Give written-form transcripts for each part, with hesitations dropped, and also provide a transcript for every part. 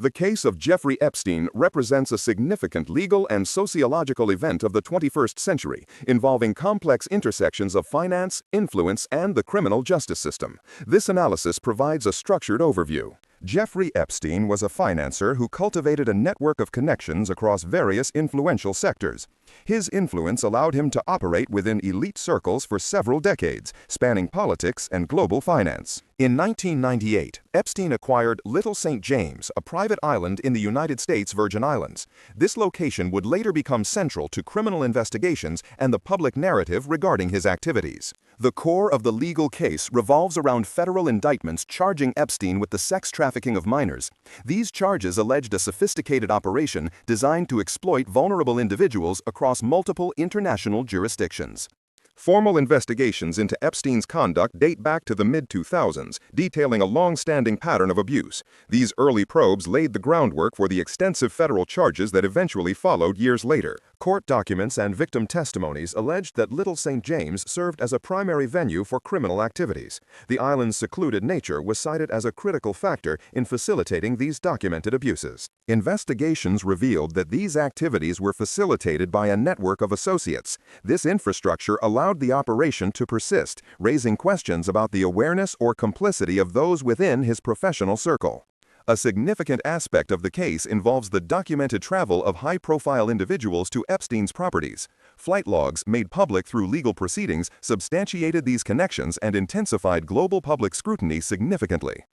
The case of Jeffrey Epstein represents a significant legal and sociological event of the 21st century, involving complex intersections of finance, influence, and the criminal justice system. This analysis provides a structured overview. Jeffrey Epstein was a financier who cultivated a network of connections across various influential sectors. His influence allowed him to operate within elite circles for several decades, spanning politics and global finance. In 1998, Epstein acquired Little St. James, a private island in the United States Virgin Islands. This location would later become central to criminal investigations and the public narrative regarding his activities. The core of the legal case revolves around federal indictments charging Epstein with the sex trafficking of minors. These charges alleged a sophisticated operation designed to exploit vulnerable individuals across multiple international jurisdictions. Formal investigations into Epstein's conduct date back to the mid-2000s, detailing a long-standing pattern of abuse. These early probes laid the groundwork for the extensive federal charges that eventually followed years later. Court documents and victim testimonies alleged that Little St. James served as a primary venue for criminal activities. The island's secluded nature was cited as a critical factor in facilitating these documented abuses. Investigations revealed that these activities were facilitated by a network of associates. This infrastructure allowed the operation to persist, raising questions about the awareness or complicity of those within his professional circle. A significant aspect of the case involves the documented travel of high-profile individuals to Epstein's properties. Flight logs made public through legal proceedings substantiated these connections and intensified global public scrutiny significantly.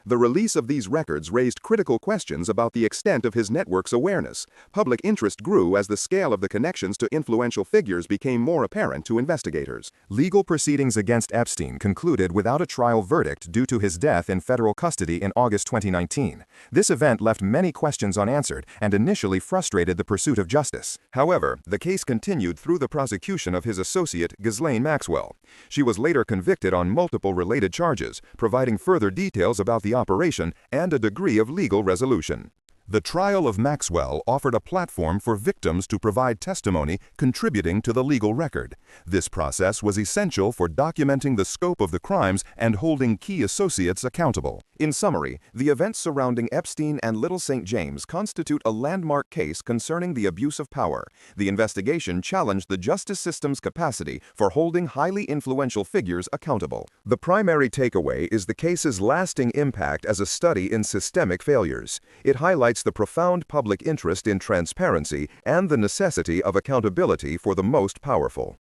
The release of these records raised critical questions about the extent of his network's awareness. Public interest grew as the scale of the connections to influential figures became more apparent to investigators. Legal proceedings against Epstein concluded without a trial verdict due to his death in federal custody in August 2019. This event left many questions unanswered and initially frustrated the pursuit of justice. However, the case continued through the prosecution of his associate, Ghislaine Maxwell. She was later convicted on multiple related charges, providing further details about the operation and a degree of legal resolution. The trial of Maxwell offered a platform for victims to provide testimony contributing to the legal record. This process was essential for documenting the scope of the crimes and holding key associates accountable. In summary, the events surrounding Epstein and Little St. James constitute a landmark case concerning the abuse of power. The investigation challenged the justice system's capacity for holding highly influential figures accountable. The primary takeaway is the case's lasting impact as a study in systemic failures. It highlights the profound public interest in transparency and the necessity of accountability for the most powerful.